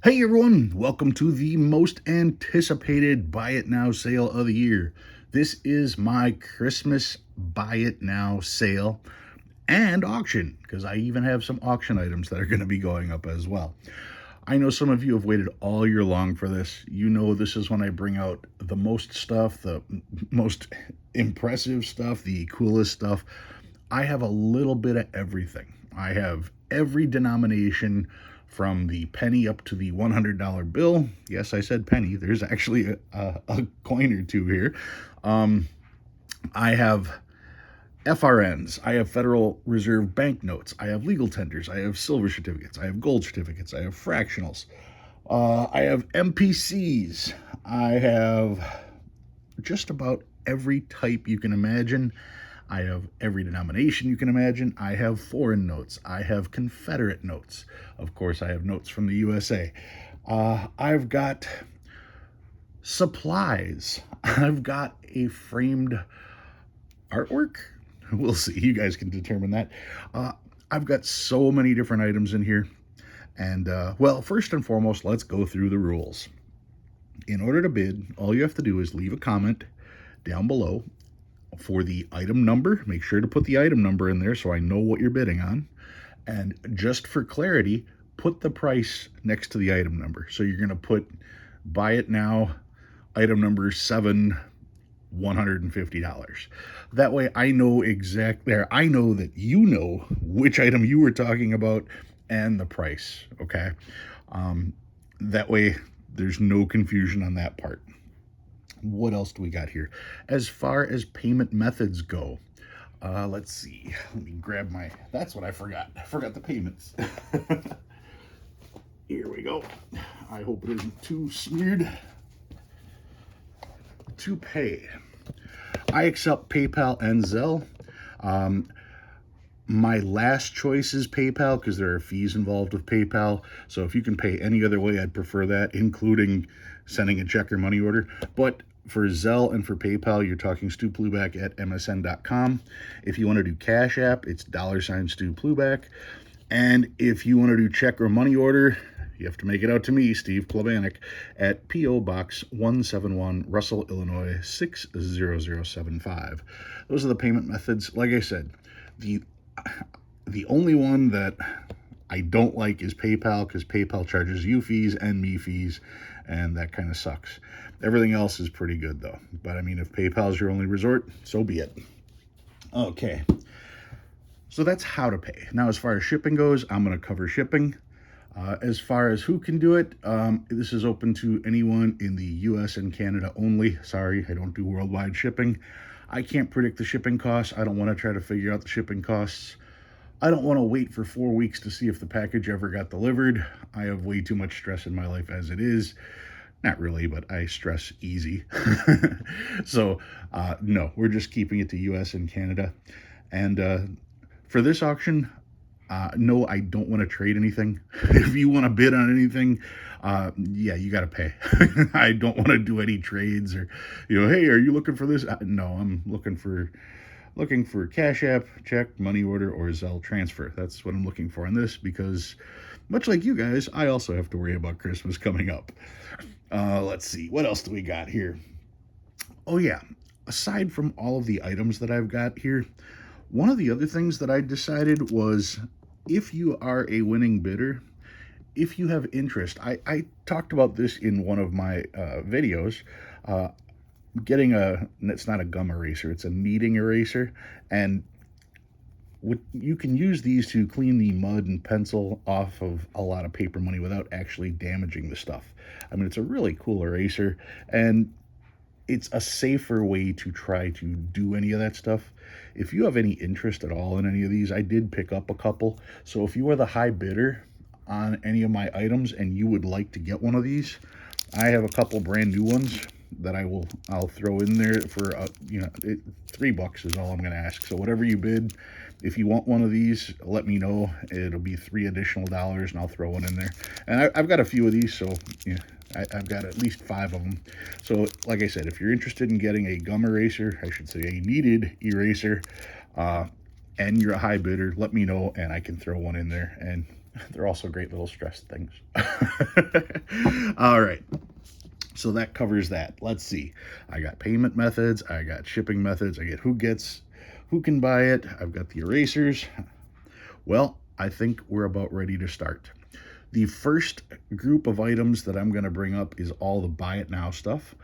Hey everyone, welcome to the most anticipated Buy It Now sale of the year. This is my Christmas Buy It Now sale and auction, because I even have some auction items that are going to be going up as well. I know some of you have waited all year long for this. You know, this is when I bring out the most stuff, the most impressive stuff, the coolest stuff. I have a little bit of everything. I have every denomination from the penny up to the $100 bill. Yes, I said penny. There's actually a coin or two here. I have FRNs. I have Federal Reserve banknotes. I have legal tenders. I have silver certificates. I have gold certificates. I have fractionals. I have MPCs. I have just about every type you can imagine. I have every denomination you can imagine. I have foreign notes. I have Confederate notes. Of course, I have notes from the USA. I've got supplies. I've got a framed artwork. We'll see. You guys can determine that. I've got so many different items in here. And, well, first and foremost, let's go through the rules. In order to bid, all you have to do is leave a comment down below for the item number. Make sure to put the item number in there so I know what you're bidding on. And just for clarity, put the price next to the item number. So you're going to put Buy It Now, item number 7, $150. That way I know exactly, I know that you know which item you were talking about and the price, okay? That way there's no confusion on that part. What else do we got here? As far as payment methods go, let's see. Let me grab my, that's what I forgot. I forgot the payments. Here we go. I hope it isn't too smeared. To pay, I accept PayPal and Zelle. My last choice is PayPal because there are fees involved with PayPal. So if you can pay any other way, I'd prefer that, including sending a check or money order. But for Zelle and for PayPal, you're talking Stuplubak at msn.com. If you want to do Cash App, it's $Stuplubak. And if you want to do check or money order, you have to make it out to me, Steve Plebanek, at P.O. Box 171, Russell, Illinois 60075. Those are the payment methods. Like I said, the only one that I don't like is PayPal, because PayPal charges you fees and me fees, and that kind of sucks. Everything else is pretty good, though. But, I mean, if PayPal is your only resort, so be it. Okay. So that's how to pay. Now, as far as shipping goes, I'm going to cover shipping. As far as who can do it, this is open to anyone in the U.S. and Canada only. Sorry, I don't do worldwide shipping. I can't predict the shipping costs. I don't want to try to figure out the shipping costs. I don't want to wait for 4 weeks to see if the package ever got delivered. I have way too much stress in my life as it is. Not really, but I stress easy. So, no, we're just keeping it to U.S. and Canada. And for this auction, no, I don't want to trade anything. If you want to bid on anything, yeah, you got to pay. I don't want to do any trades or, hey, are you looking for this? No, I'm looking for Cash App, check, money order, or Zelle transfer. That's what I'm looking for on this, because much like you guys, I also have to worry about Christmas coming up. Let's see, what else do we got here? Oh yeah, aside from all of the items that I've got here, one of the other things that I decided was, if you are a winning bidder, if you have interest, I talked about this in one of my videos, getting it's not a gum eraser, it's a kneading eraser, and you can use these to clean the mud and pencil off of a lot of paper money without actually damaging the stuff. I mean, it's a really cool eraser, and it's a safer way to try to do any of that stuff. If you have any interest at all in any of these, I did pick up a couple. So if you are the high bidder on any of my items and you would like to get one of these, I have a couple brand new ones that I'll throw in there for $3 is all I'm going to ask. So whatever you bid, if you want one of these, let me know. It'll be $3 additional, and I'll throw one in there. And I've got a few of these, so yeah, I've got at least 5 of them. So like I said, if you're interested in getting a gum eraser, I should say a kneaded eraser, and you're a high bidder, let me know and I can throw one in there. And They're also great little stress things. All right. So that covers that. Let's see. I got payment methods. I got shipping methods. I get who can buy it. I've got the erasers. Well, I think we're about ready to start. The first group of items that I'm going to bring up is all the buy it now stuff.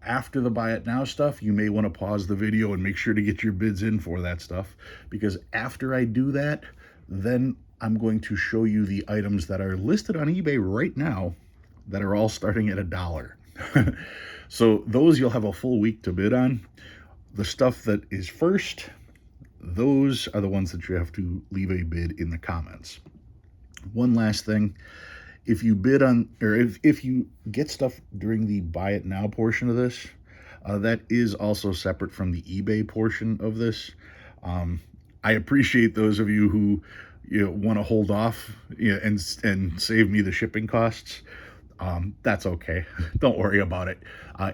After the buy it now stuff, you may want to pause the video and make sure to get your bids in for that stuff, because after I do that, then I'm going to show you the items that are listed on eBay right now that are all starting at $1. So those you'll have a full week to bid on. The stuff that is first, those are the ones that you have to leave a bid in the comments. One last thing, if you bid on, or if you get stuff during the buy it now portion of this, that is also separate from the eBay portion of this. I appreciate those of you who want to hold off and save me the shipping costs. That's okay. Don't worry about it.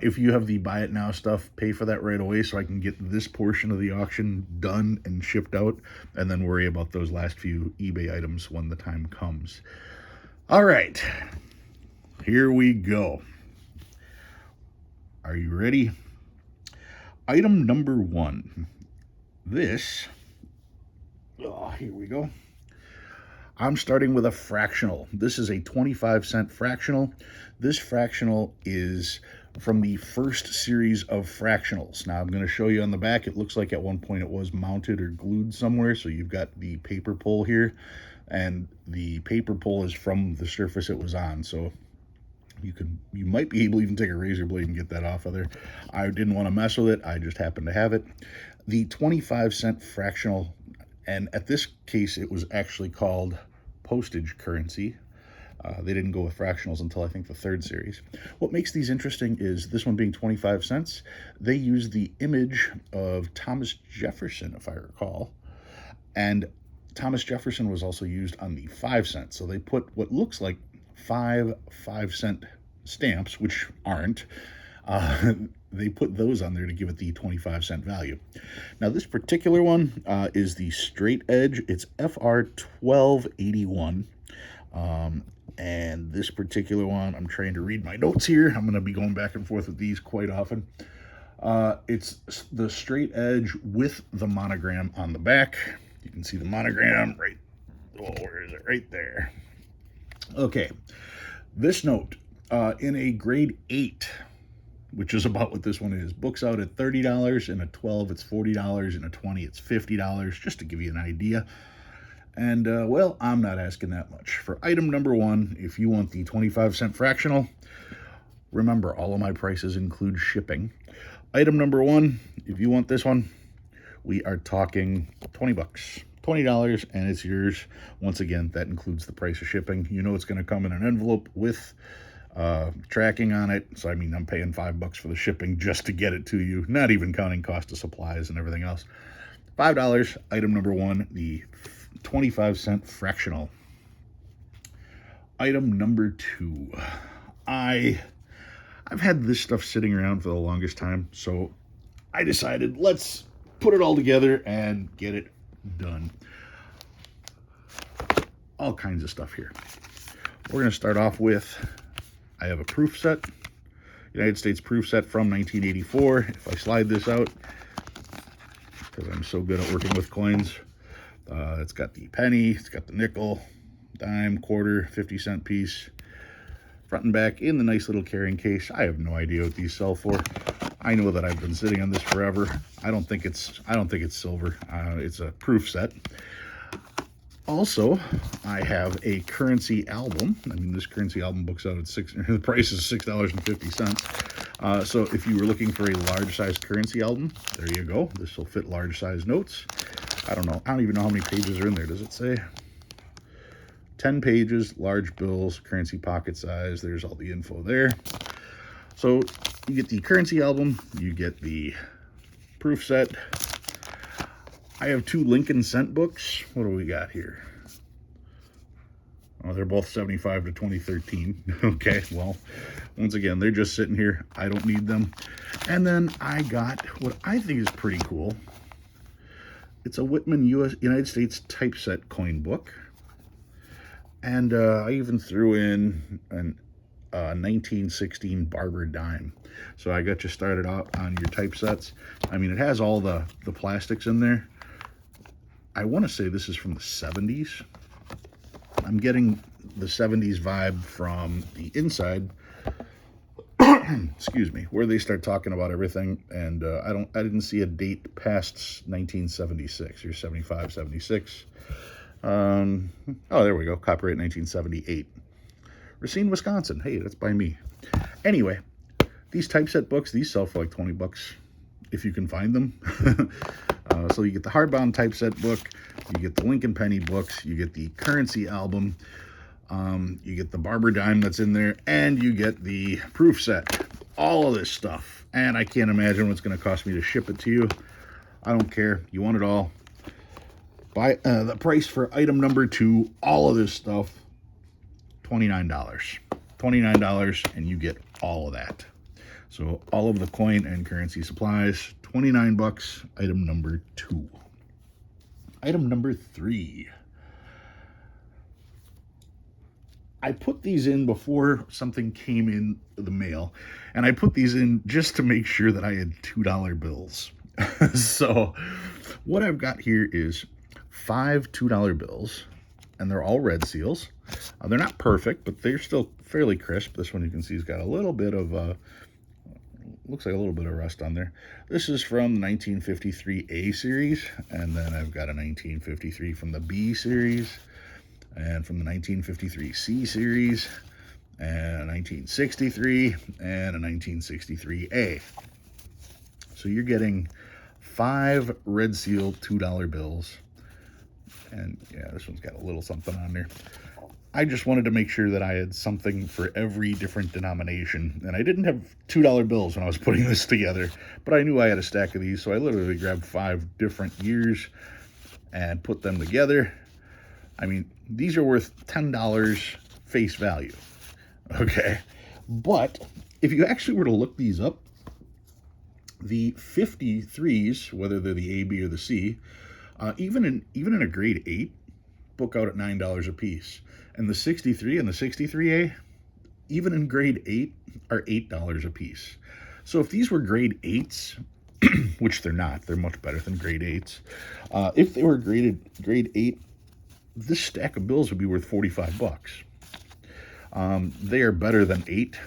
If you have the buy it now stuff, pay for that right away so I can get this portion of the auction done and shipped out, and then worry about those last few eBay items when the time comes. All right, here we go. Are you ready? Item number 1. This, here we go. I'm starting with a fractional. This is a 25-cent fractional. This fractional is from the first series of fractionals. Now I'm going to show you on the back. It looks like at one point it was mounted or glued somewhere. So you've got the paper pull here, and the paper pull is from the surface it was on. So you might be able to even take a razor blade and get that off of there. I didn't want to mess with it. I just happened to have it. The 25-cent fractional, and at this case, it was actually called postage currency. They didn't go with fractionals until I think the 3rd series. What makes these interesting is this one being 25 cents. They use the image of Thomas Jefferson, if I recall. And Thomas Jefferson was also used on the 5 cents. So they put what looks like 5-cent stamps, which aren't. They put those on there to give it the 25-cent value. Now, this particular one is the straight edge. It's FR 1281. And this particular one, I'm trying to read my notes here. I'm going to be going back and forth with these quite often. It's the straight edge with the monogram on the back. You can see the monogram right. Oh, where is it? Right there. Okay. This note, in a grade 8, which is about what this one is, books out at $30. In a 12, it's $40. In a 20, it's $50, just to give you an idea. And, well, I'm not asking that much. For item number 1, if you want the 25-cent fractional, remember, all of my prices include shipping. Item number 1, if you want this one, we are talking $20. $20, and it's yours. Once again, that includes the price of shipping. You know it's going to come in an envelope with tracking on it. So, I mean, I'm paying $5 for the shipping just to get it to you, not even counting cost of supplies and everything else. $5, item number 1, the 25-cent fractional. Item number 2. I've had this stuff sitting around for the longest time, so I decided let's put it all together and get it done. All kinds of stuff here. We're going to start off with, I have a proof set, United States proof set from 1984. If I slide this out, because I'm so good at working with coins, it's got the penny, it's got the nickel, dime, quarter, 50-cent piece, front and back in the nice little carrying case. I have no idea what these sell for. I know that I've been sitting on this forever. I don't think it's silver. It's a proof set. Also, I have a currency album. I mean, this currency album books out at the price is $6.50. So if you were looking for a large size currency album, there you go. This will fit large size notes. I don't know. I don't even know how many pages are in there. Does it say? 10 pages, large bills, currency pocket size. There's all the info there. So you get the currency album, you get the proof set. I have 2 Lincoln cent books. What do we got here? Oh, they're both 75 to 2013. Okay, well, once again, they're just sitting here. I don't need them. And then I got what I think is pretty cool. It's a Whitman United States typeset coin book. And I even threw in an 1916 Barber dime. So I got you started out on your typesets. I mean, it has all the plastics in there. I want to say this is from the 70s. I'm getting the 70s vibe from the inside. Excuse me, where they start talking about everything, and I didn't see a date past 1976 or 75, 76. Oh, there we go. Copyright 1978. Racine, Wisconsin. Hey, that's by me. Anyway, these typeset books, these sell for like 20 bucks if you can find them. So you get the hardbound typeset book, you get the Lincoln Penny books, you get the Currency album, you get the Barber dime that's in there, and you get the proof set. All of this stuff. And I can't imagine what's going to cost me to ship it to you. I don't care. You want it all. Buy the price for item number 2, all of this stuff, $29. $29, and you get all of that. So all of the coin and currency supplies, 29 bucks, item number 2. Item number 3. I put these in before something came in the mail, and I put these in just to make sure that I had $2 bills. So what I've got here is 5 $2 bills, and they're all red seals. They're not perfect, but they're still fairly crisp. This one you can see has got a little bit of, looks like a little bit of rust on there. This is from the 1953 A series, and then I've got a 1953 from the B series, and from the 1953 C series, and a 1963, and a 1963A. So you're getting 5 red seal $2 bills. And yeah, this one's got a little something on there. I just wanted to make sure that I had something for every different denomination. And I didn't have $2 bills when I was putting this together, but I knew I had a stack of these, so I literally grabbed 5 different years and put them together. I mean, these are worth $10 face value, okay? But if you actually were to look these up, the 53s, whether they're the A, B, or the C, even in a grade 8, book out at $9 a piece. And the 63 and the 63A, even in grade 8, are $8 a piece. So if these were grade 8s, which they're not, they're much better than grade 8s. If they were grade 8, this stack of bills would be worth 45 bucks. They are better than 8,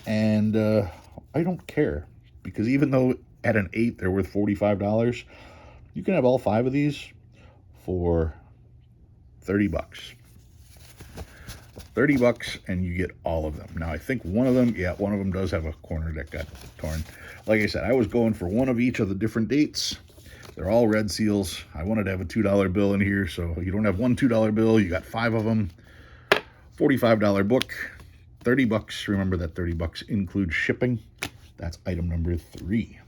and I don't care, because even though at an 8 they're worth $45, you can have all 5 of these for 30 bucks. 30 bucks, and you get all of them. Now, I think one of them does have a corner that got torn. Like I said, I was going for one of each of the different dates. They're all red seals. I wanted to have a $2 bill in here, so you don't have one $2 bill, you got 5 of them. $45 book, 30 bucks. Remember that 30 bucks includes shipping. That's item number 3.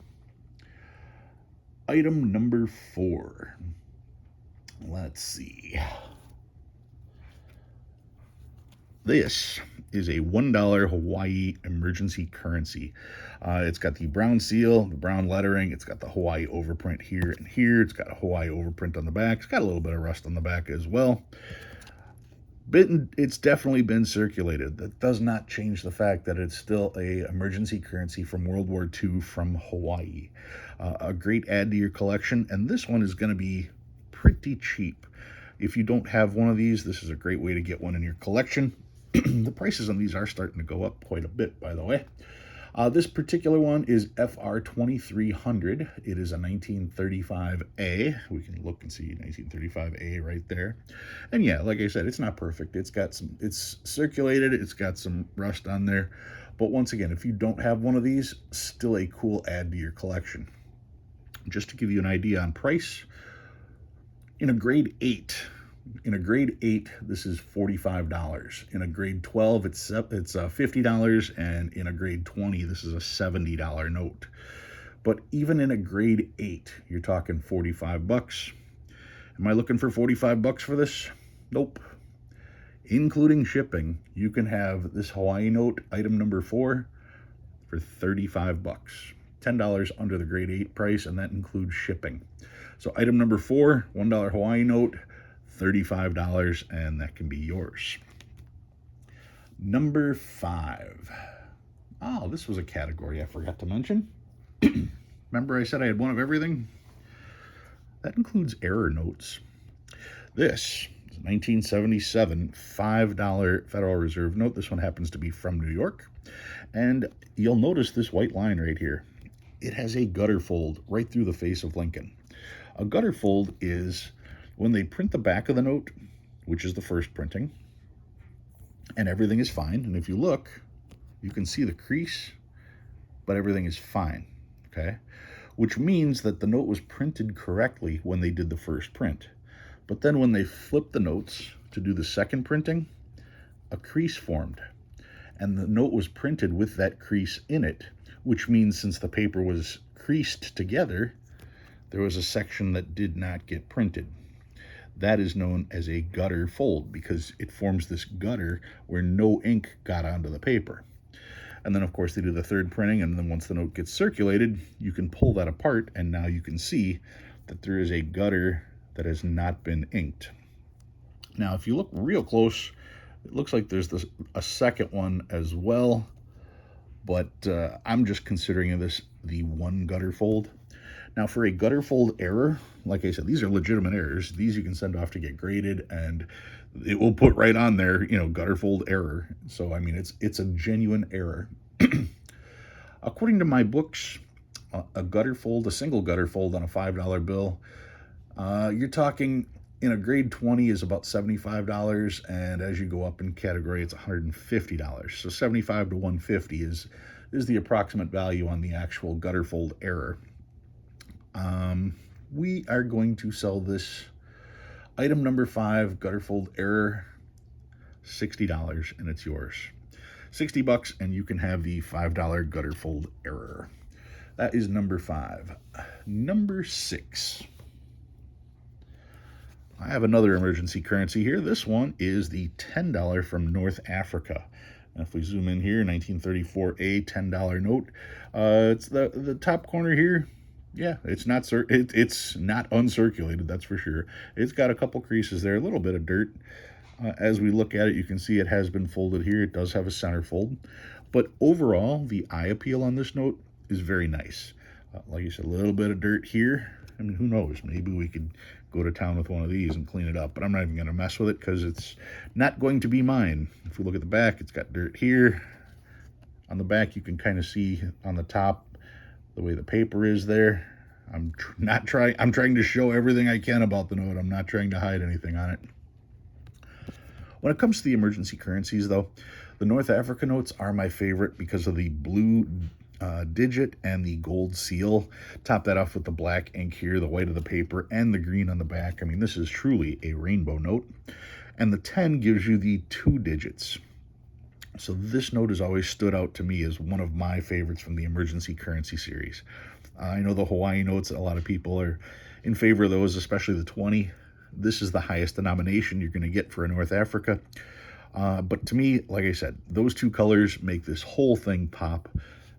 Item number 4. Let's see. This is a $1 Hawaii emergency currency. It's got the brown seal, the brown lettering. It's got the Hawaii overprint here and here. It's got a Hawaii overprint on the back. It's got a little bit of rust on the back as well. It's definitely been circulated. That does not change the fact that it's still a emergency currency from World War II from Hawaii. A great add to your collection, and this one is going to be pretty cheap. If you don't have one of these, this is a great way to get one in your collection. The prices on these are starting to go up quite a bit, by the way. This particular one is FR 2300. It is a 1935A. We can look and see 1935A right there. And yeah, like I said, it's not perfect. It's circulated. It's got some rust on there. But once again, if you don't have one of these, still a cool add to your collection. Just to give you an idea on price, in a grade 8, this is $45. In a grade 12, it's $50, and in a grade 20, this is a $70 note. But even in a grade 8, you're talking 45 bucks. Am I looking for 45 bucks for this? Nope. Including shipping, you can have this Hawaii note, item number 4, for 35 bucks. $10 under the grade 8 price, and that includes shipping. So item number 4, $1 Hawaii note, $35, and that can be yours. Number 5. Oh, this was a category I forgot to mention. Remember I said I had one of everything? That includes error notes. This is a 1977 $5 Federal Reserve note. This one happens to be from New York. And you'll notice this white line right here. It has a gutter fold right through the face of Lincoln. A gutter fold is when they print the back of the note, which is the first printing, and everything is fine. And if you look, you can see the crease, but everything is fine, okay? Which means that the note was printed correctly when they did the first print. But then when they flipped the notes to do the second printing, a crease formed. And the note was printed with that crease in it, which means since the paper was creased together, there was a section that did not get printed. That is known as a gutter fold because it forms this gutter where no ink got onto the paper. And then, of course, they do the third printing, and then once the note gets circulated, you can pull that apart, and now you can see that there is a gutter that has not been inked. Now, if you look real close, it looks like there's a second one as well, but I'm just considering this the one gutter fold. Now, for a gutter fold error, like I said, these are legitimate errors. These you can send off to get graded, and it will put right on there, gutter fold error. So, I mean, it's a genuine error. According to my books, a single gutter fold on a $5 bill, you're talking in a grade 20 is about $75, and as you go up in category, it's $150. So 75 to 150 is the approximate value on the actual gutter fold error. We are going to sell this item number 5, gutter fold error, $60, and it's yours. $60, and you can have the $5 gutter fold error. That is number 5. Number 6. I have another emergency currency here. This one is the $10 from North Africa. And if we zoom in here, 1934 $10 note. It's the top corner here. Yeah, it's not uncirculated, that's for sure. It's got a couple creases there, a little bit of dirt. As we look at it, you can see it has been folded here. It does have a center fold. But overall, the eye appeal on this note is very nice. Like you said, a little bit of dirt here. I mean, who knows? Maybe we could go to town with one of these and clean it up. But I'm not even going to mess with it because it's not going to be mine. If we look at the back, it's got dirt here. On the back, you can kind of see on the top the way the paper is there. I'm trying to show everything I can about the note. I'm not trying to hide anything on it. When it comes to the emergency currencies, though, the North Africa notes are my favorite because of the blue digit and the gold seal. Top that off with the black ink here, the white of the paper, and the green on the back. I mean, this is truly a rainbow note. And the 10 gives you the 2 digits. So this note has always stood out to me as one of my favorites from the emergency currency series. I know the Hawaii notes, a lot of people are in favor of those, especially the 20. This is the highest denomination you're going to get for a North Africa. But to me, like I said, those 2 colors make this whole thing pop,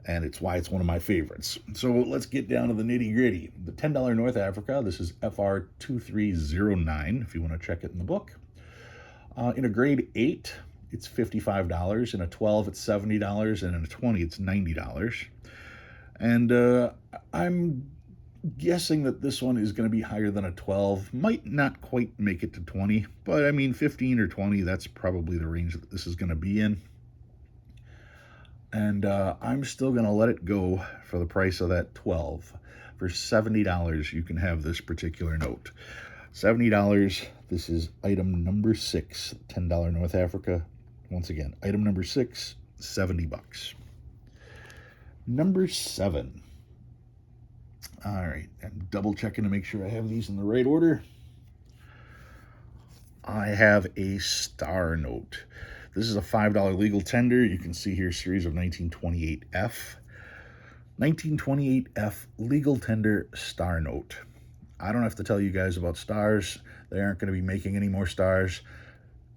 and it's why it's one of my favorites. So let's get down to the nitty gritty. The $10 North Africa, this is FR 2309, if you want to check it in the book. In a grade 8, it's $55. In a 12, it's $70. And in a 20, it's $90. And I'm guessing that this one is going to be higher than a 12. Might not quite make it to 20, but I mean 15 or 20, that's probably the range that this is going to be in. And I'm still going to let it go for the price of that 12. For $70, you can have this particular note. $70, this is item number 6, $10 North Africa. Once again, item number 6, $70. Number 7. All right, I'm double checking to make sure I have these in the right order. I have a star note. This is a $5 legal tender. You can see here series of 1928F. 1928F legal tender star note. I don't have to tell you guys about stars. They aren't going to be making any more stars.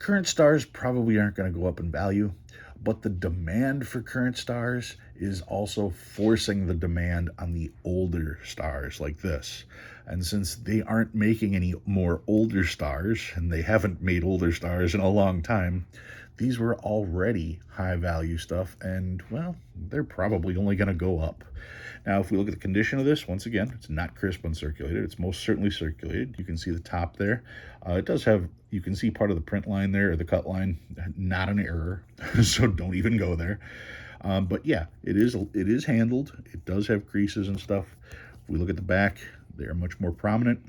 Current stars probably aren't going to go up in value, but the demand for current stars is also forcing the demand on the older stars like this. And since they aren't making any more older stars, and they haven't made older stars in a long time, these were already high value stuff, and well, they're probably only going to go up. Now, if we look at the condition of this, once again, it's not crisp uncirculated. It's most certainly circulated. You can see the top there. It does have, you can see part of the print line there, or the cut line, not an error, so don't even go there. But yeah, it is handled. It does have creases and stuff. If we look at the back, they are much more prominent.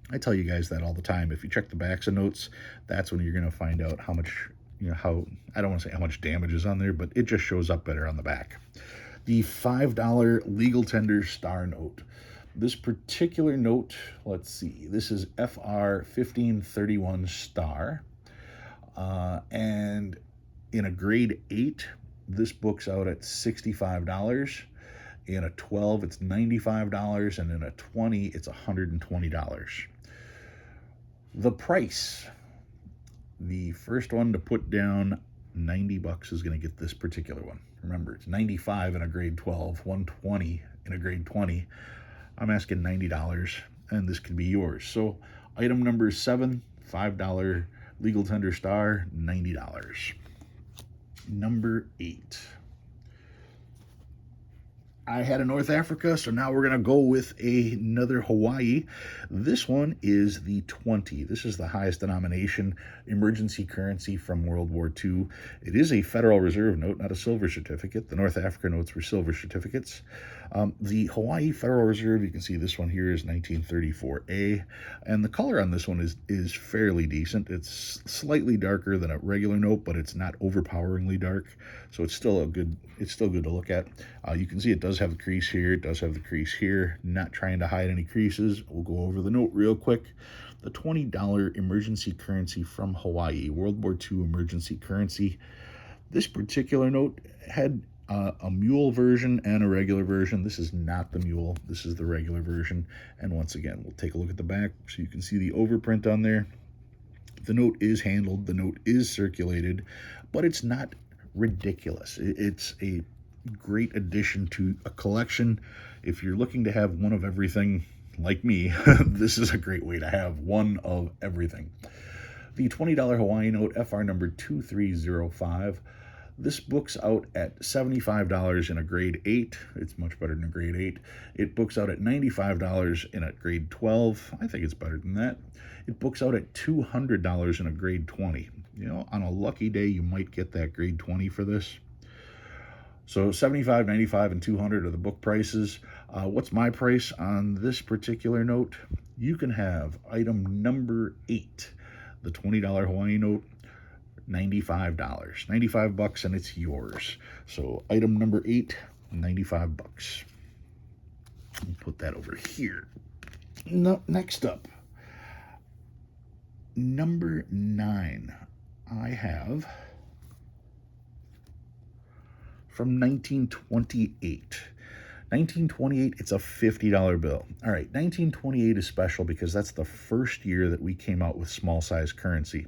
I tell you guys that all the time. If you check the backs of notes, that's when you're going to find out how much, how, I don't want to say how much damage is on there, but it just shows up better on the back. The $5 legal tender star note. This particular note, let's see, this is FR 1531 star. And in a grade 8, this book's out at $65. In a 12, it's $95, and in a 20, it's $120. The price, the first one to put down $90 is going to get this particular one. Remember, it's $95 in a grade 12, $120 in a grade 20. I'm asking $90, and this could be yours. So item number 7, $5 legal tender star, $90. Number 8. I had a North Africa, so now we're going to go with another Hawaii. This one is the 20. This is the highest denomination emergency currency from World War II. It is a Federal Reserve note, not a silver certificate. The North Africa notes were silver certificates. The Hawaii Federal Reserve, you can see this one here is 1934A, and the color on this one is fairly decent. It's slightly darker than a regular note, but it's not overpoweringly dark, so it's still good to look at. You can see it does have the crease here, it does have the crease here. Not trying to hide any creases. We'll go over the note real quick. The $20 emergency currency from Hawaii, World War II emergency currency. This particular note had a mule version and a regular version. This is not the mule, this is the regular version. And once again, we'll take a look at the back so you can see the overprint on there. The note is handled, the note is circulated, but it's not ridiculous. It's a great addition to a collection. If you're looking to have one of everything like me, this is a great way to have one of everything. The $20 Hawaii note, FR number 2305. This books out at $75 in a grade 8. It's much better than a grade 8. It books out at $95 in a grade 12. I think it's better than that. It books out at $200 in a grade 20. You know, on a lucky day, you might get that grade 20 for this. So 75, 95, and 200 are the book prices. What's my price on this particular note? You can have item number 8, the $20 Hawaii note, $95. $95, and it's yours. So item number 8, $95. We'll put that over here. No, next up, number 9. I have from 1928. 1928, it's a $50 bill. All right, 1928 is special because that's the first year that we came out with small size currency.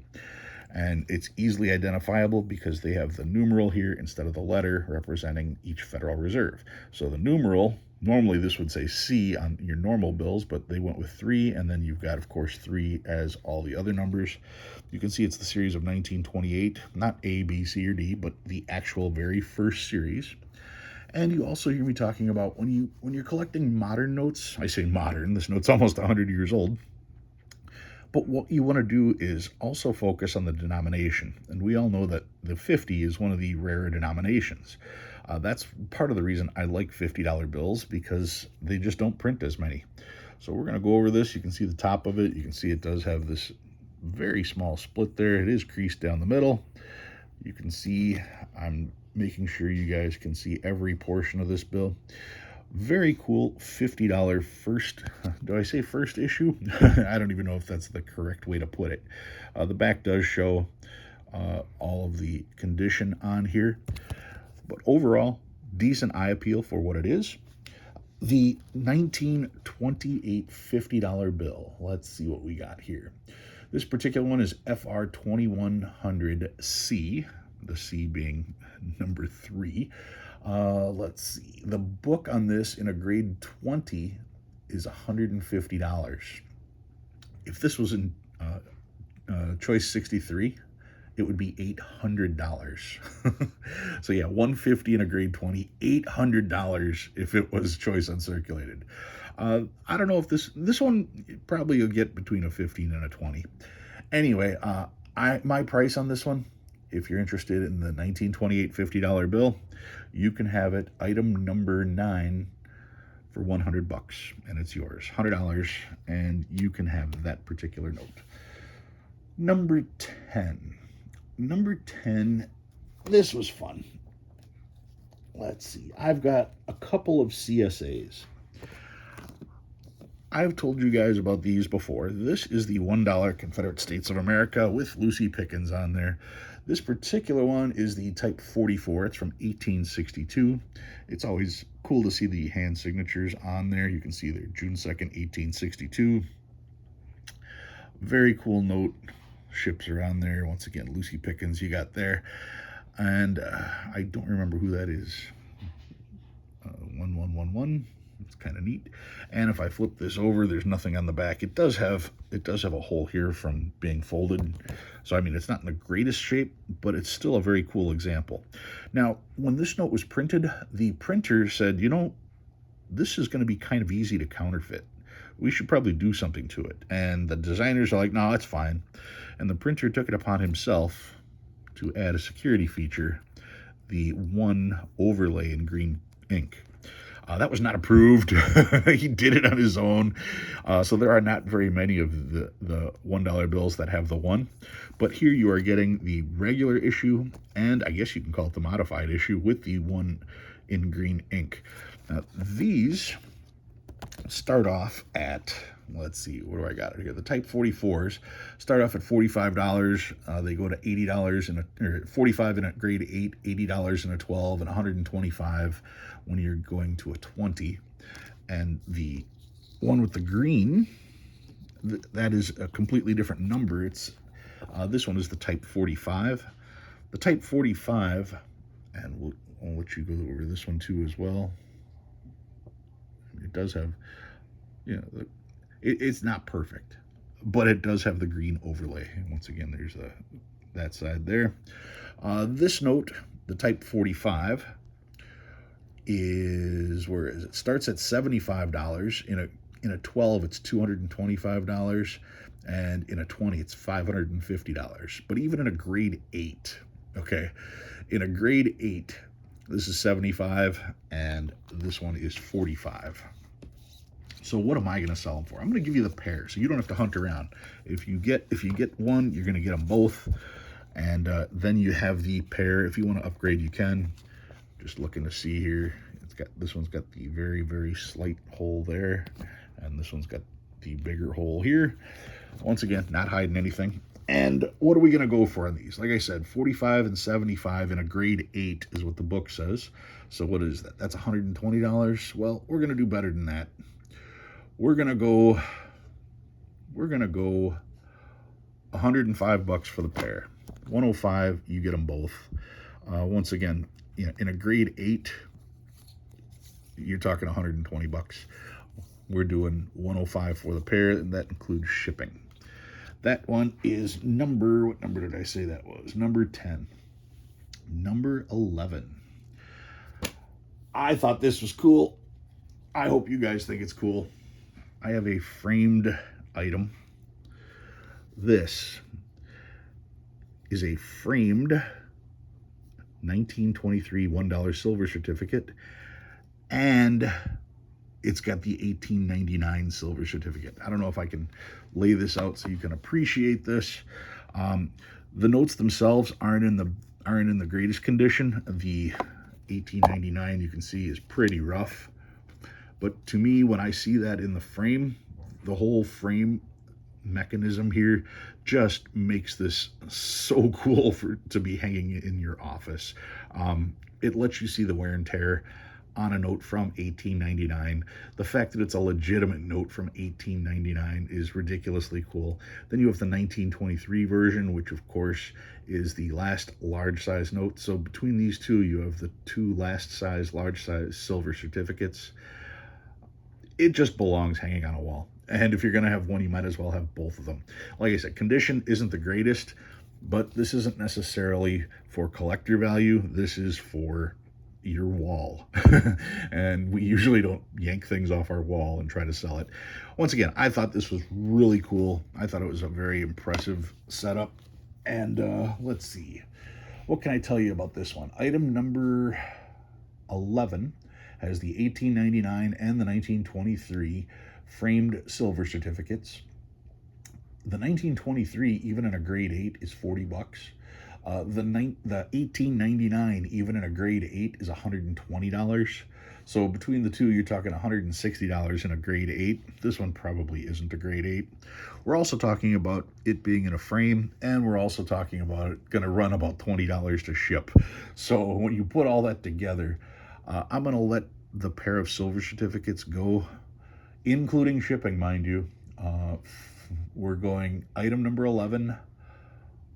And it's easily identifiable because they have the numeral here instead of the letter representing each Federal Reserve. So the numeral, normally this would say C on your normal bills, but they went with 3, and then you've got, of course, 3 as all the other numbers. You can see it's the series of 1928, not A, B, C, or D, but the actual very first series. And you also hear me talking about when you're collecting modern notes. I say modern, this note's almost 100 years old. But what you want to do is also focus on the denomination. And we all know that the 50 is one of the rarer denominations. That's part of the reason I like $50 bills, because they just don't print as many. So we're going to go over this. You can see the top of it. You can see it does have this very small split there. It is creased down the middle. You can see, I'm making sure you guys can see every portion of this bill. Very cool $50 first, do I say first issue? I don't even know if that's the correct way to put it. The back does show all of the condition on here, but overall, decent eye appeal for what it is. The 1928 $50 bill, let's see what we got here. This particular one is FR2100C, the C being number 3. Let's see. The book on this in a grade 20 is $150. If this was in choice 63, it would be $800. So yeah, $150 in a grade 20, $800 if it was choice uncirculated. I don't know if this one probably you'll get between a 15 and a 20. Anyway, my price on this one, if you're interested in the 1928 $50 bill, you can have it item number 9 for $100, and it's yours. $100, and you can have that particular note. Number 10. Number 10, this was fun. Let's see. I've got a couple of CSAs. I've told you guys about these before. This is the $1 Confederate States of America with Lucy Pickens on there. This particular one is the Type 44. It's from 1862. It's always cool to see the hand signatures on there. You can see there, June 2nd, 1862. Very cool note. Ships are on there. Once again, Lucy Pickens you got there. And I don't remember who that is. 1111. It's kind of neat. And if I flip this over, there's nothing on the back. It does have a hole here from being folded. So I mean, it's not in the greatest shape, but it's still a very cool example. Now, when this note was printed, the printer said, you know, this is going to be kind of easy to counterfeit. We should probably do something to it. And the designers are like, no, it's fine. And the printer took it upon himself to add a security feature, the one overlay in green ink. That was not approved. He did it on his own. So there are not very many of the $1 bills that have the one. But here you are getting the regular issue, and I guess you can call it the modified issue, with the one in green ink. Now, these start off at, let's see, what do I got here? The Type 44s start off at $45. They go to $80 or $45 in a grade 8, $80 in a 12, and $125 when you're going to a 20. And the one with the green, that is a completely different number. It's this one is the Type 45. The Type 45, and I'll let you go over this one too as well. It does have, you know, it's not perfect, but it does have the green overlay. And once again, there's that side there. This note, the Type 45, is, where is it? Starts at $75. In a 12, it's $225, and in a 20, it's $550. But even in a grade 8, okay, in a grade 8, this is $75, and this one is $45. So what am I going to sell them for? I'm going to give you the pair, so you don't have to hunt around. If you get one, you're going to get them both, and then you have the pair. If you want to upgrade, you can. Just looking to see here. This one's got the very, very slight hole there, and this one's got the bigger hole here. Once again, not hiding anything. And what are we going to go for on these? Like I said, 45 and 75 in a grade 8 is what the book says. So what is that? That's $120. Well, we're going to do better than that. We're going to go $105 for the pair. 105, you get them both. Once again, you know, in a grade 8, you're talking $120. We're doing 105 for the pair, and that includes shipping. That one is what number did I say that was? Number 10. Number 11. I thought this was cool. I hope you guys think it's cool. I have a framed item. This is a framed 1923 $1 silver certificate, and it's got the 1899 silver certificate. I don't know if I can lay this out so you can appreciate this. The notes themselves aren't in the greatest condition. The 1899, you can see, is pretty rough. But to me, when I see that in the frame, the whole frame mechanism here just makes this so cool to be hanging in your office. It lets you see the wear and tear. on a note from 1899. The fact that it's a legitimate note from 1899 is ridiculously cool. Then you have the 1923 version, which of course is the last large size note. So between these two, you have the two last size large size silver certificates. It just belongs hanging on a wall. And if you're going to have one, you might as well have both of them. Like I said, condition isn't the greatest, but this isn't necessarily for collector value. This is for your wall. And we usually don't yank things off our wall and try to sell it. Once again, I thought this was really cool. I thought it was a very impressive setup. And let's see. What can I tell you about this one? Item number 11 has the 1899 and the 1923 framed silver certificates. The 1923, even in a grade 8, is $40. The 1899, even in a grade 8, is $120. So between the two, you're talking $160 in a grade 8. This one probably isn't a grade 8. We're also talking about it being in a frame, and we're also talking about it going to run about $20 to ship. So when you put all that together, I'm going to let the pair of silver certificates go, including shipping, mind you. We're going item number 11,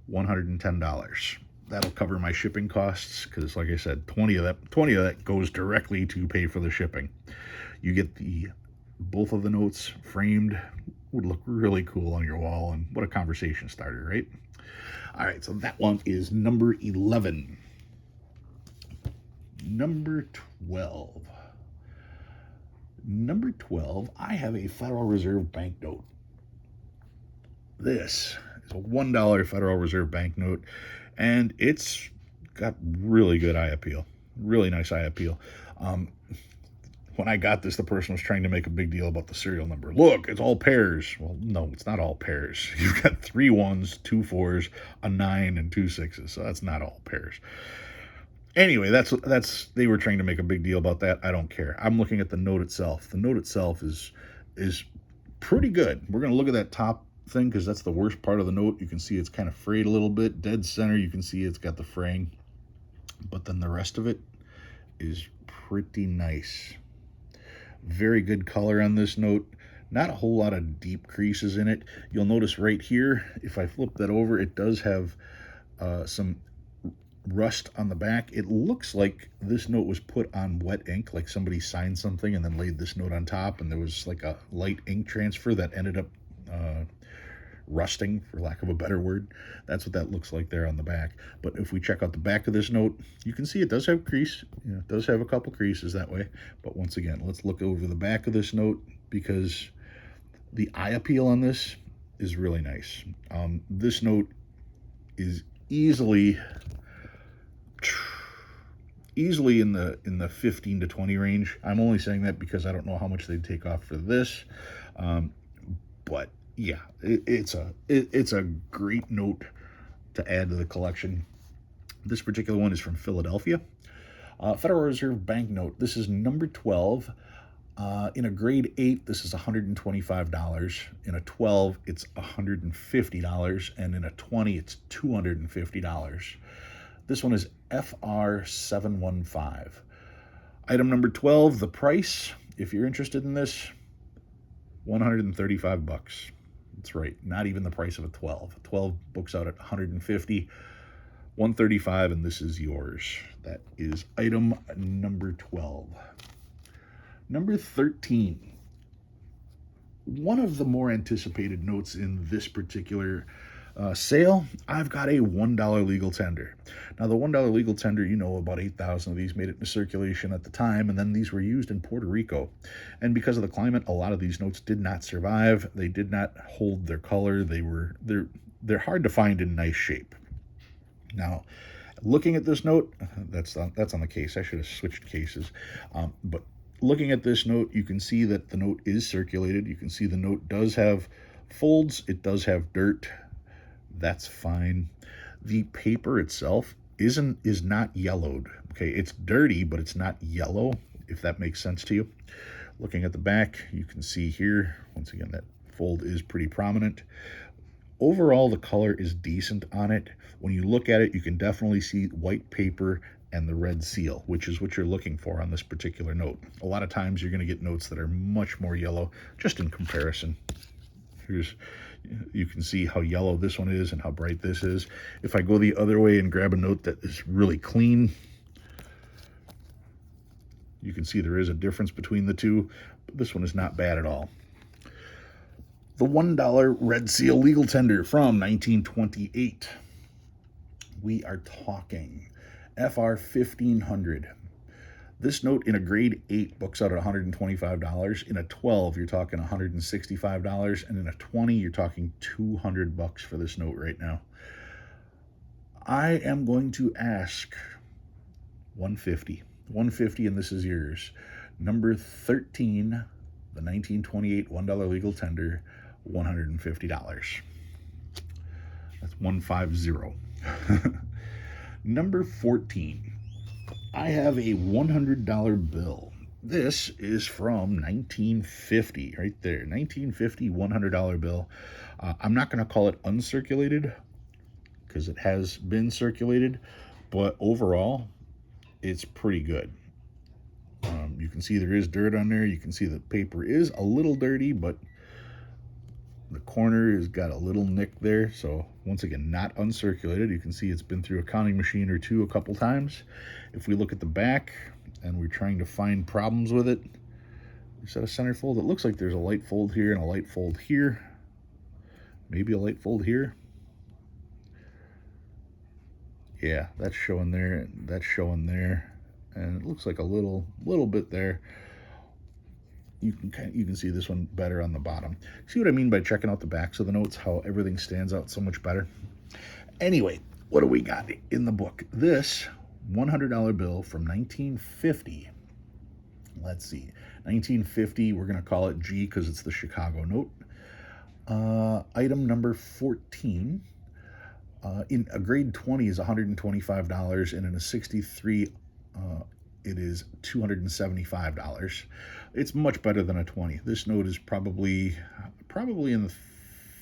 $110. That'll cover my shipping costs because, like I said, 20 of that goes directly to pay for the shipping. You get both of the notes framed. Would look really cool on your wall, and what a conversation starter, right? All right, so that one is number 11. Number 12. Number 12, I have a Federal Reserve banknote. This is a $1 Federal Reserve banknote, and it's got really good eye appeal. Really nice eye appeal. When I got this, the person was trying to make a big deal about the serial number. Look, it's all pairs. Well, no, it's not all pairs. You've got 3 1s, 2 4s, a 9, and 2 6s, so that's not all pairs. Anyway, that's they were trying to make a big deal about that. I don't care. I'm looking at the note itself. The note itself is pretty good. We're going to look at that top thing because that's the worst part of the note. You can see it's kind of frayed a little bit. Dead center, you can see it's got the fraying. But then the rest of it is pretty nice. Very good color on this note. Not a whole lot of deep creases in it. You'll notice right here, if I flip that over, it does have some rust on the back. It looks like this note was put on wet ink, like somebody signed something and then laid this note on top, and there was like a light ink transfer that ended up rusting, for lack of a better word. That's what that looks like there on the back. But if we check out the back of this note, you can see it does have crease. It does have a couple creases that way. But once again, let's look over the back of this note because the eye appeal on this is really nice. This note is easily in the 15 to 20 range. I'm only saying that because I don't know how much they'd take off for this. But yeah, it's a great note to add to the collection. This particular one is from Philadelphia. Federal Reserve banknote. This is number 12. In a grade 8, this is $125. In a 12, it's $150. And in a 20, it's $250. This one is FR715. Item number 12, the price, if you're interested in this, $135. That's right, not even the price of a 12. 12 books out at $150, $135, and this is yours. That is item number 12. Number 13. One of the more anticipated notes in this particular sale, I've got a $1 legal tender. Now, the $1 legal tender, about 8,000 of these made it into circulation at the time, and then these were used in Puerto Rico. And because of the climate, a lot of these notes did not survive. They did not hold their color. They're hard to find in nice shape. Now, looking at this note, that's on the case. I should have switched cases. But looking at this note, you can see that the note is circulated. You can see the note does have folds. It does have dirt. That's fine. The paper itself is not yellowed. Okay, it's dirty, but it's not yellow, if that makes sense to you. Looking at the back, you can see here, once again, that fold is pretty prominent. Overall, the color is decent on it. When you look at it, you can definitely see white paper and the red seal, which is what you're looking for on this particular note. A lot of times you're going to get notes that are much more yellow, just in comparison. You can see how yellow this one is and how bright this is. If I go the other way and grab a note that is really clean, you can see there is a difference between the two, but this one is not bad at all. The $1 Red Seal legal tender from 1928. We are talking FR 1500. This note in a grade 8 books out at $125. In a 12, you're talking $165, and in a 20, you're talking $200 for this note right now. I am going to ask $150. $150, and this is yours. Number 13, the 1928 $1 legal tender, $150. That's 150. Number 14. I have a $100 bill. This is from 1950, right there. 1950 $100 bill. I'm not going to call it uncirculated because it has been circulated, but overall, it's pretty good. You can see there is dirt on there. You can see the paper is a little dirty, but the corner has got a little nick there. So once again, not uncirculated. You can see it's been through a counting machine or two a couple times. If we look at the back and we're trying to find problems with it, is that a center fold? It looks like there's a light fold here and a light fold here. Maybe a light fold here. Yeah, that's showing there, and that's showing there, and it looks like a little bit there. You can see this one better on the bottom. See what I mean by checking out the backs of the notes, how everything stands out so much better? Anyway, what do we got in the book? This $100 bill from 1950. Let's see. 1950, we're going to call it G because it's the Chicago note. Item number 14. In a grade 20 is $125, and in a 63, it is $275. It's much better than a 20. This note is probably in the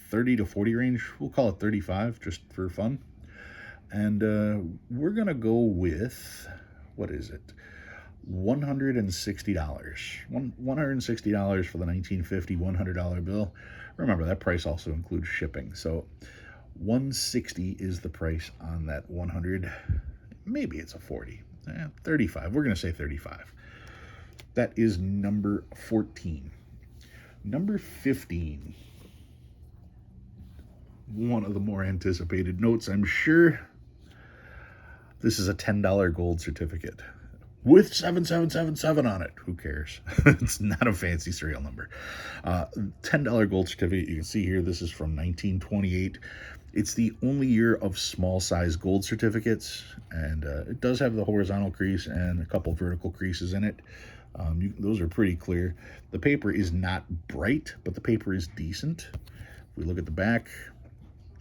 30 to 40 range. We'll call it 35 just for fun. And we're going to go with, what is it? $160. $160 for the 1950 $100 bill. Remember, that price also includes shipping. So $160 is the price on that 100. Maybe it's a 40. 35. We're going to say 35. That is number 14. Number 15. One of the more anticipated notes, I'm sure. This is a $10 gold certificate with 7777 on it. Who cares? It's not a fancy serial number. $10 gold certificate. You can see here, this is from 1928. It's the only year of small size gold certificates, and it does have the horizontal crease and a couple vertical creases in it. Those are pretty clear. The paper is not bright, but the paper is decent. If we look at the back,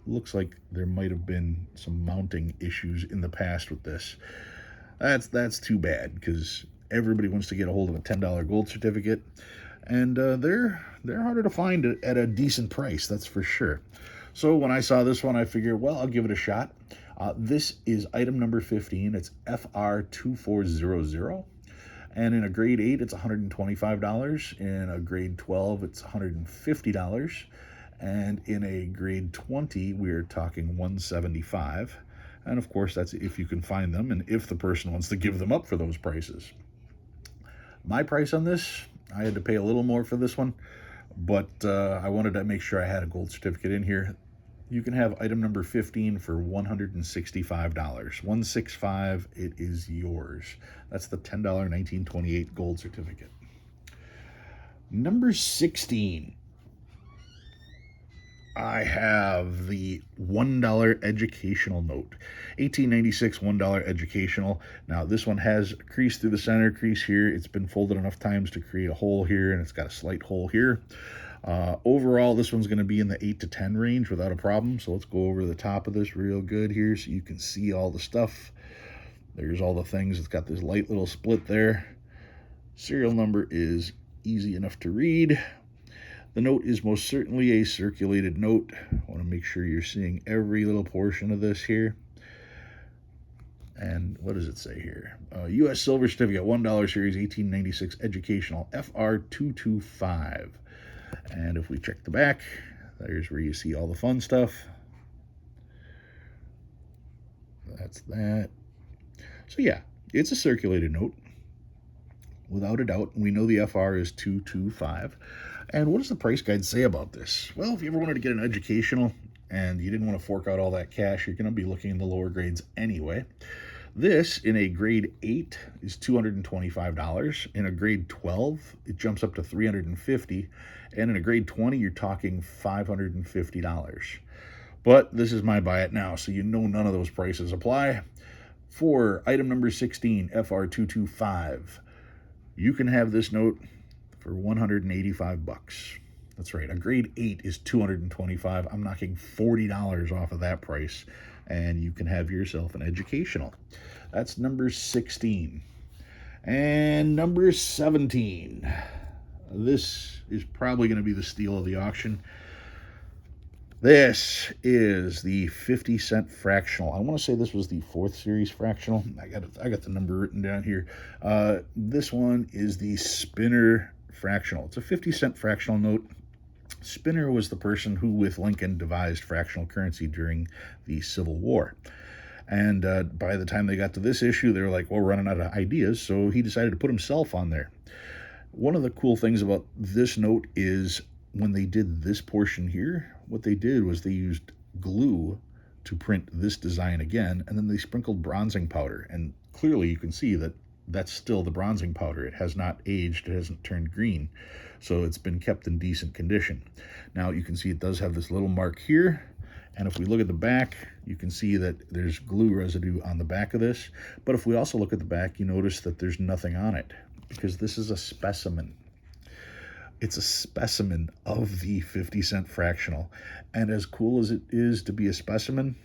looks like there might have been some mounting issues in the past with this. That's too bad, because everybody wants to get a hold of a $10 gold certificate, and they're harder to find at a decent price, that's for sure. So when I saw this one, I figured, well, I'll give it a shot. This is item number 15. It's FR2400. And in a grade 8, it's $125. In a grade 12, it's $150. And in a grade 20, we're talking $175. And of course, that's if you can find them and if the person wants to give them up for those prices. My price on this, I had to pay a little more for this one, but I wanted to make sure I had a gold certificate in here. You can have item number 15 for $165. $165, it is yours. That's the $10 1928 gold certificate. Number 16. I have the $1 educational note. 1896 $1 educational. Now, this one has a crease through the center, crease here. It's been folded enough times to create a hole here, and it's got a slight hole here. Overall, this one's going to be in the 8 to 10 range without a problem. So let's go over the top of this real good here so you can see all the stuff. There's all the things. It's got this light little split there. Serial number is easy enough to read. The note is most certainly a circulated note. I want to make sure you're seeing every little portion of this here. And what does it say here? U.S. Silver Certificate, $1 Series 1896 Educational FR225. And if we check the back, there's where you see all the fun stuff. That's that. So yeah, it's a circulated note. Without a doubt, we know the FR is 225. And what does the price guide say about this? Well, if you ever wanted to get an educational and you didn't want to fork out all that cash, you're going to be looking in the lower grades anyway. This, in a grade 8, is $225. In a grade 12, it jumps up to $350. And in a grade 20, you're talking $550. But this is my buy it now, so you know none of those prices apply. For item number 16, FR225, you can have this note for 185 bucks. That's right. A grade 8 is 225. I'm knocking $40 off of that price, and you can have yourself an educational. That's number 16. And number 17. This is probably going to be the steal of the auction. This is the 50-cent fractional. I want to say this was the 4th series fractional. I got the number written down here. This one is the Spinner fractional. It's a 50-cent fractional note. Spinner was the person who, with Lincoln, devised fractional currency during the Civil War. And by the time they got to this issue, they were like, well, we're running out of ideas, so he decided to put himself on there. One of the cool things about this note is when they did this portion here, what they did was they used glue to print this design again, and then they sprinkled bronzing powder. And clearly you can see that that's still the bronzing powder. It has not aged, it hasn't turned green. So it's been kept in decent condition. Now you can see it does have this little mark here. And if we look at the back, you can see that there's glue residue on the back of this. But if we also look at the back, you notice that there's nothing on it because this is a specimen. It's a specimen of the 50-cent fractional. And as cool as it is to be a specimen,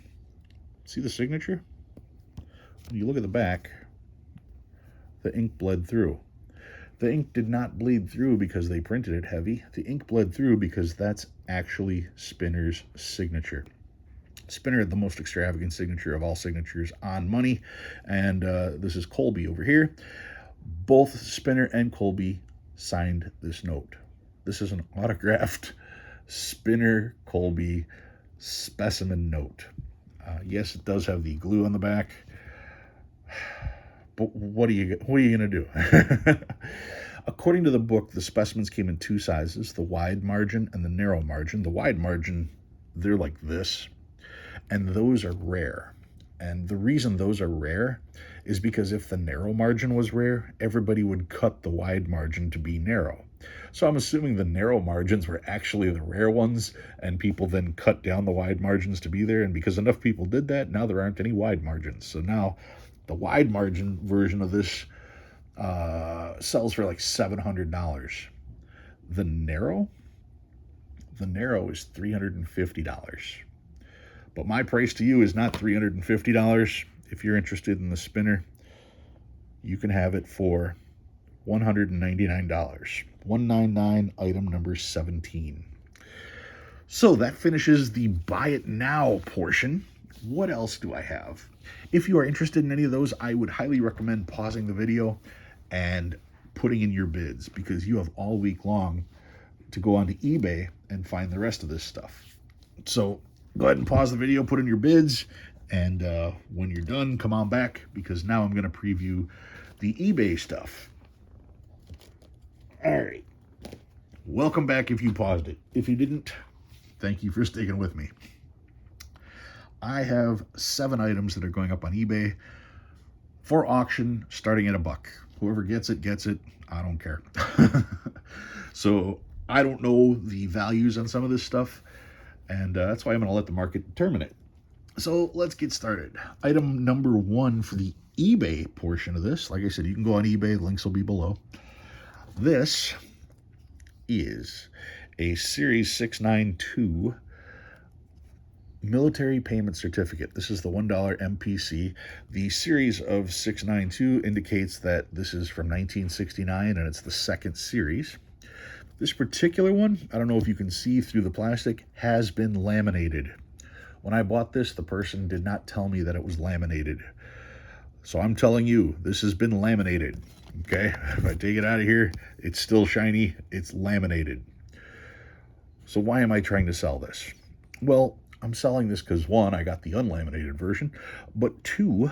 see the signature? When you look at the back, the ink bled through. The ink did not bleed through because they printed it heavy. The ink bled through because that's actually Spinner's signature. Spinner had the most extravagant signature of all signatures on money. And this is Colby over here. Both Spinner and Colby signed this note. This is an autographed Spinner Colby specimen note. Yes, it does have the glue on the back. But what are you going to do? According to the book, the specimens came in 2 sizes, the wide margin and the narrow margin. The wide margin, they're like this, and those are rare. And the reason those are rare is because if the narrow margin was rare, everybody would cut the wide margin to be narrow. So I'm assuming the narrow margins were actually the rare ones, and people then cut down the wide margins to be there. And because enough people did that, now there aren't any wide margins. So now the wide margin version of this sells for like $700. The narrow is $350. But my price to you is not $350. If you're interested in the Spinner, you can have it for $199. 199, item number 17. So that finishes the buy it now portion. What else do I have? If you are interested in any of those, I would highly recommend pausing the video and putting in your bids, because you have all week long to go onto eBay and find the rest of this stuff. So go ahead and pause the video, put in your bids, and when you're done, come on back, because now I'm going to preview the eBay stuff. All right. Welcome back if you paused it. If you didn't, thank you for sticking with me. I have 7 items that are going up on eBay for auction, starting at $1. Whoever gets it, gets it. I don't care. So I don't know the values on some of this stuff, and that's why I'm going to let the market determine it. So let's get started. Item number 1 for the eBay portion of this. Like I said, you can go on eBay. Links will be below. This is a Series 692 military payment certificate. This is the $1 MPC. The series of 692 indicates that this is from 1969 and it's the 2nd series. This particular one, I don't know if you can see through the plastic, has been laminated. When I bought this, the person did not tell me that it was laminated. So I'm telling you, this has been laminated. Okay, if I take it out of here, it's still shiny, it's laminated. So why am I trying to sell this? Well, I'm selling this because one, I got the unlaminated version, but two,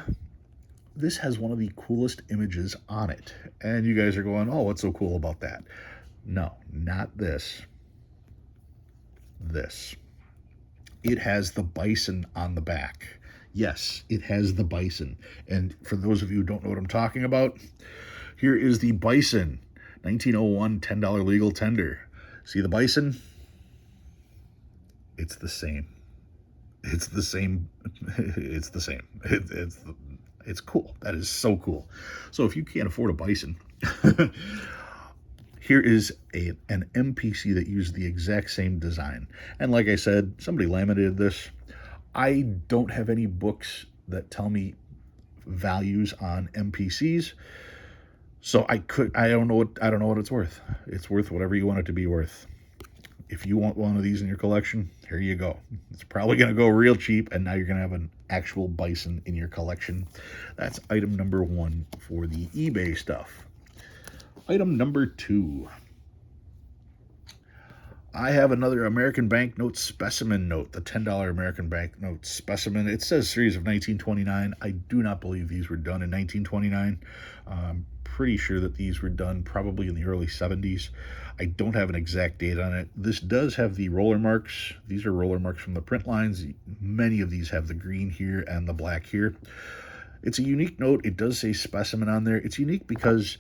this has one of the coolest images on it. And you guys are going, oh, what's so cool about that? No, not this. This. It has the bison on the back. Yes, it has the bison. And for those of you who don't know what I'm talking about, here is the bison. 1901 $10 legal tender. See the bison? It's the same. It's the same. It's the same. It's cool. That is so cool. So if you can't afford a bison, here is an MPC that used the exact same design. And like I said, somebody laminated this. I don't have any books that tell me values on MPCs. So I don't know what it's worth. It's worth whatever you want it to be worth. If you want one of these in your collection, here you go. It's probably going to go real cheap, and now you're going to have an actual bison in your collection. That's item number 1 for the eBay stuff. Item number 2. I have another American banknote specimen note, the $10 American banknote specimen. It says series of 1929. I do not believe these were done in 1929. I'm pretty sure that these were done probably in the early 70s. I don't have an exact date on it. This does have the roller marks. These are roller marks from the print lines. Many of these have the green here and the black here. It's a unique note. It does say specimen on there. It's unique because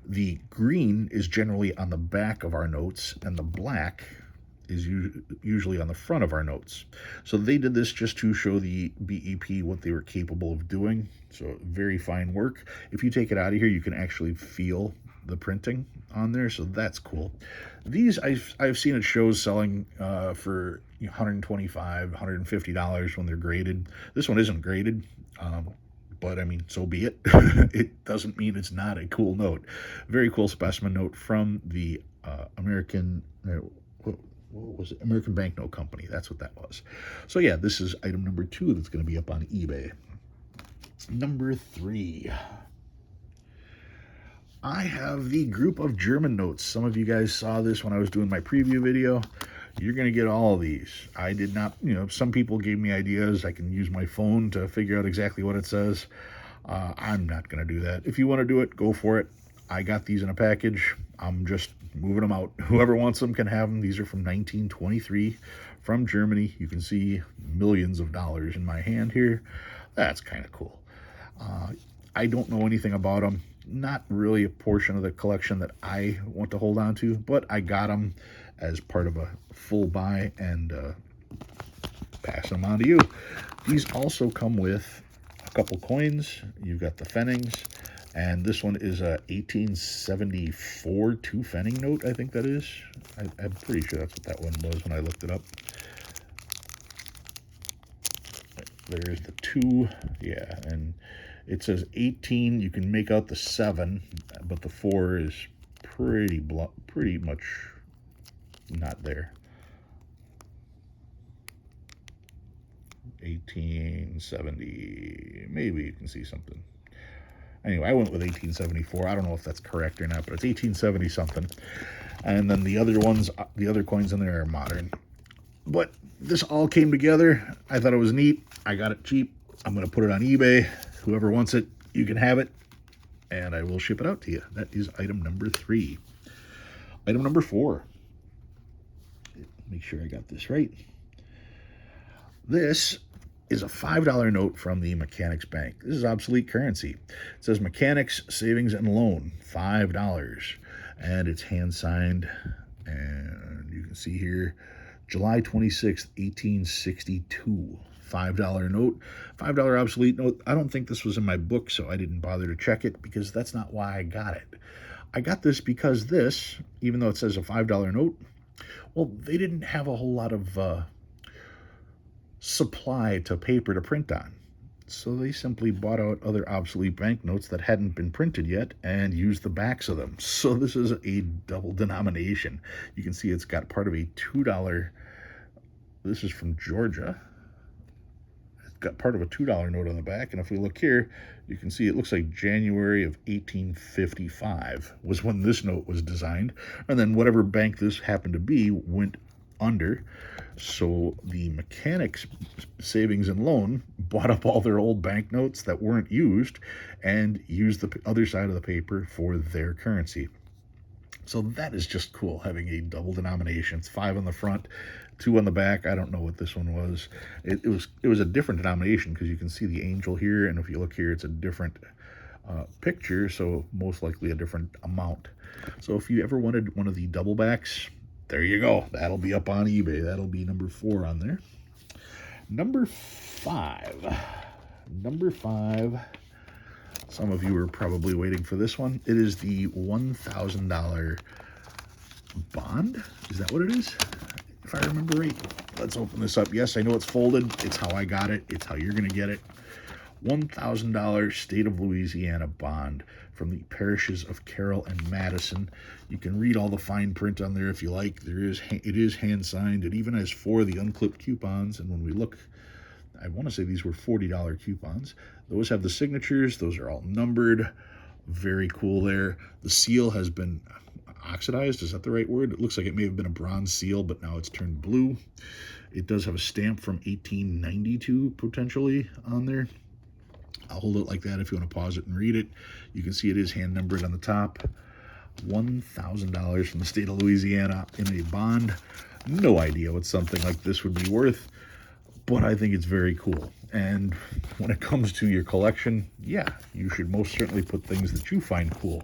the green is generally on the back of our notes, and the black is usually on the front of our notes. So they did this just to show the BEP what they were capable of doing. So very fine work. If you take it out of here, you can actually feel the printing on there, so that's cool. These I've seen at shows selling for $125, $150 when they're graded. This one isn't graded. But I mean, so be it. It doesn't mean it's not a cool note. Very cool specimen note from the American, what was it? American Banknote Company. That's what that was. So yeah, this is item number 2 that's going to be up on eBay. Number 3. I have the group of German notes. Some of you guys saw this when I was doing my preview video. You're going to get all of these. I did not, some people gave me ideas. I can use my phone to figure out exactly what it says. I'm not going to do that. If you want to do it, go for it. I got these in a package. I'm just moving them out. Whoever wants them can have them. These are from 1923 from Germany. You can see millions of dollars in my hand here. That's kind of cool. I don't know anything about them. Not really a portion of the collection that I want to hold on to, but I got them as part of a full buy and pass them on to you. These also come with a couple coins. You've got the Pfennigs, and this one is a 1874 2 Pfennig note, I think that is. I'm pretty sure that's what that one was when I looked it up. There's the 2, yeah, and it says 18. You can make out the 7, but the 4 is pretty much not there. 1870, maybe you can see something. Anyway, I went with 1874. I don't know if that's correct or not, but it's 1870 something. And then the other ones, the other coins in there are modern. But this all came together. I thought it was neat. I got it cheap. I'm going to put it on eBay. Whoever wants it, you can have it, and I will ship it out to you. That is item number 3. Item number 4. Make sure I got this right. This is a $5 note from the Mechanics Bank. This is obsolete currency. It says Mechanics Savings and Loan, $5. And it's hand signed. And you can see here, July 26th, 1862. $5 note, $5 obsolete note. I don't think this was in my book, so I didn't bother to check it because that's not why I got it. I got this because this, even though it says a $5 note, well, they didn't have a whole lot of supply to paper to print on. So they simply bought out other obsolete banknotes that hadn't been printed yet and used the backs of them. So this is a double denomination. You can see it's got part of a $2. This is from Georgia. got part of a $2 note on the back. And if we look here, you can see it looks like January of 1855 was when this note was designed. And then whatever bank this happened to be went under. So the mechanics savings and loan bought up all their old banknotes that weren't used and used the other side of the paper for their currency. So that is just cool, having a double denomination. It's 5 on the front, 2 on the back. I don't know what this one was. It was a different denomination because you can see the angel here, and if you look here, it's a different picture, so most likely a different amount. So if you ever wanted one of the double backs, there you go. That'll be up on eBay. That'll be number 4 on there. Number 5. Number 5. Some of you are probably waiting for this one. It is the $1,000 bond. Is that what it is? If I remember right. Let's open this up. Yes, I know it's folded. It's how I got it. It's how you're going to get it. $1,000 State of Louisiana bond from the parishes of Carroll and Madison. You can read all the fine print on there if you like. It is hand signed. It even has 4 of the unclipped coupons. And when we look, I want to say these were $40 coupons. Those have the signatures. Those are all numbered. Very cool there. The seal has been oxidized. Is that the right word? It looks like it may have been a bronze seal, but now it's turned blue. It does have a stamp from 1892 potentially on there. I'll hold it like that if you want to pause it and read it. You can see it is hand numbered on the top. $1,000 from the state of Louisiana in a bond. No idea what something like this would be worth, but I think it's very cool. And when it comes to your collection, yeah, you should most certainly put things that you find cool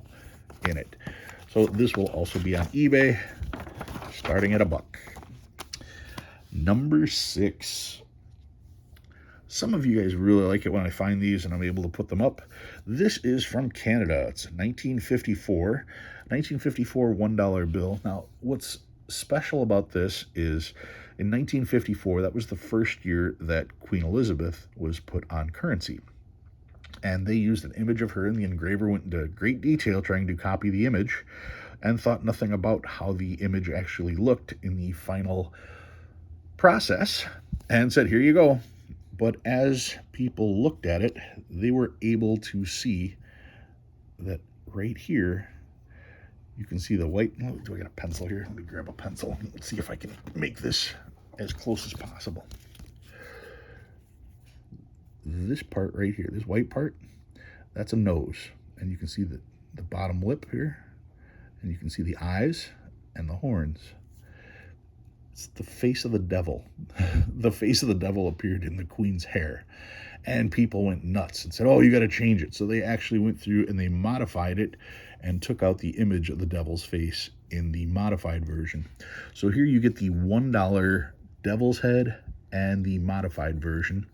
in it. So this will also be on eBay, starting at $1. Number 6. Some of you guys really like it when I find these and I'm able to put them up. This is from Canada. It's 1954 $1 bill. Now, what's special about this is in 1954, that was the first year that Queen Elizabeth was put on currency. And they used an image of her, and the engraver went into great detail trying to copy the image and thought nothing about how the image actually looked in the final process and said, here you go. But as people looked at it, they were able to see that right here, you can see the white. Oh, do I got a pencil here? Let me grab a pencil. Let's see if I can make this as close as possible. This part right here, this white part, that's a nose. And you can see the bottom lip here. And you can see the eyes and the horns. It's the face of the devil. The face of the devil appeared in the Queen's hair. And people went nuts and said, oh, you got to change it. So they actually went through and they modified it and took out the image of the devil's face in the modified version. So here you get the $1 devil's head and the modified version.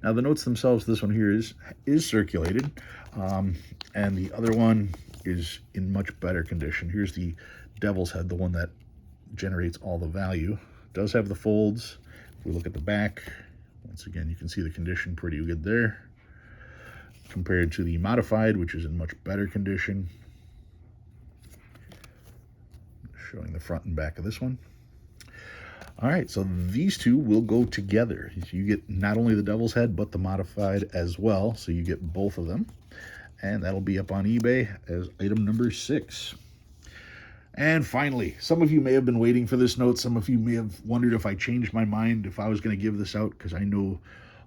Now the notes themselves, this one here is circulated, and the other one is in much better condition. Here's the devil's head, the one that generates all the value. It does have the folds. If we look at the back, once again, you can see the condition pretty good there compared to the modified, which is in much better condition. Showing the front and back of this one. All right, so these two will go together. You get not only the devil's head, but the modified as well. So you get both of them. And that'll be up on eBay as item number 6. And finally, some of you may have been waiting for this note. Some of you may have wondered if I changed my mind, if I was going to give this out, because I know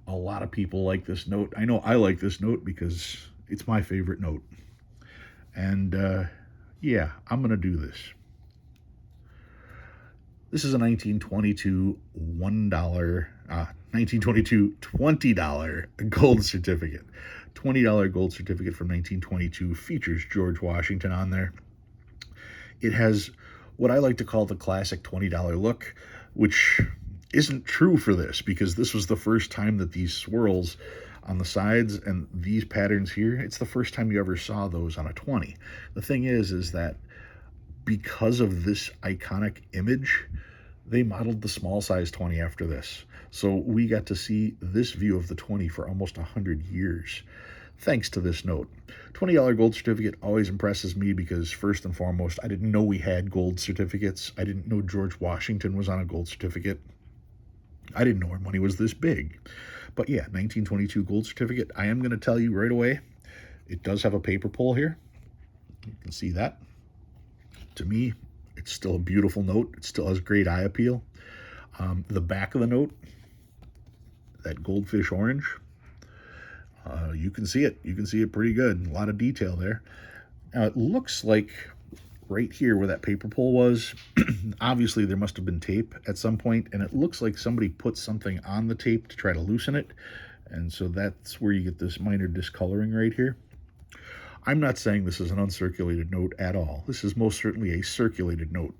a lot of people like this note. I know I like this note because it's my favorite note. And yeah, I'm going to do this. This is a 1922 $20 gold certificate. $20 gold certificate from 1922 features George Washington on there. It has what I like to call the classic $20 look, which isn't true for this because this was the first time that these swirls on the sides and these patterns here, it's the first time you ever saw those on a 20. The thing is that because of this iconic image, they modeled the small size 20 after this. So we got to see this view of the 20 for almost 100 years, thanks to this note. $20 gold certificate always impresses me because, first and foremost, I didn't know we had gold certificates. I didn't know George Washington was on a gold certificate. I didn't know our money was this big. But yeah, 1922 gold certificate. I am going to tell you right away, it does have a paper pull here. You can see that. To me, it's still a beautiful note. It still has great eye appeal. The back of the note, that goldfish orange, you can see it. You can see it pretty good. A lot of detail there. Now, it looks like right here where that paper pull was, obviously there must have been tape at some point, and it looks like somebody put something on the tape to try to loosen it, and so that's where you get this minor discoloring right here. I'm not saying this is an uncirculated note at all. This is most certainly a circulated note.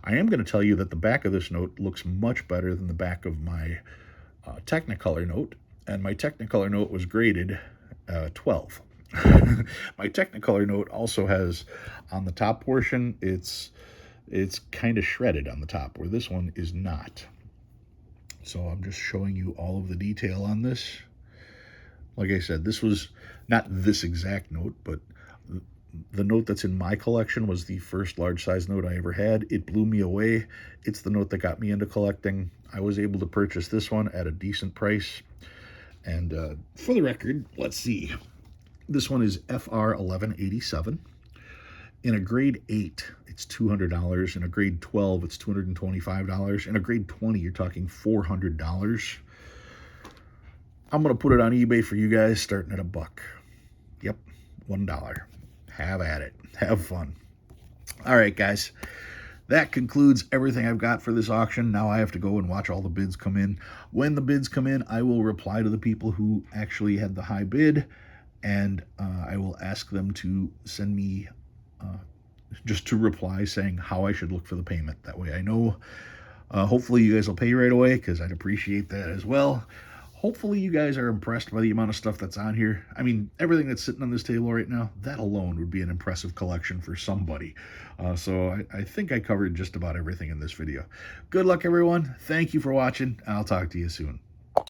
I am going to tell you that the back of this note looks much better than the back of my Technicolor note, and my Technicolor note was graded 12. My Technicolor note also has, on the top portion, it's kind of shredded on the top, where this one is not. So I'm just showing you all of the detail on this. Like I said, this was not this exact note, but the note that's in my collection was the first large size note I ever had. It blew me away. It's the note that got me into collecting. I was able to purchase this one at a decent price. And for the record, let's see. This one is FR 1187. In a grade 8, it's $200. In a grade 12, it's $225. In a grade 20, you're talking $400. I'm going to put it on eBay for you guys starting at $1. Yep, $1. Have at it. Have fun. All right, guys. That concludes everything I've got for this auction. Now I have to go and watch all the bids come in. When the bids come in, I will reply to the people who actually had the high bid, and I will ask them to send me just to reply saying how I should look for the payment. That way I know. Hopefully you guys will pay right away, because I'd appreciate that as well. Hopefully you guys are impressed by the amount of stuff that's on here. I mean, everything that's sitting on this table right now, that alone would be an impressive collection for somebody. So I think I covered just about everything in this video. Good luck, everyone. Thank you for watching. I'll talk to you soon.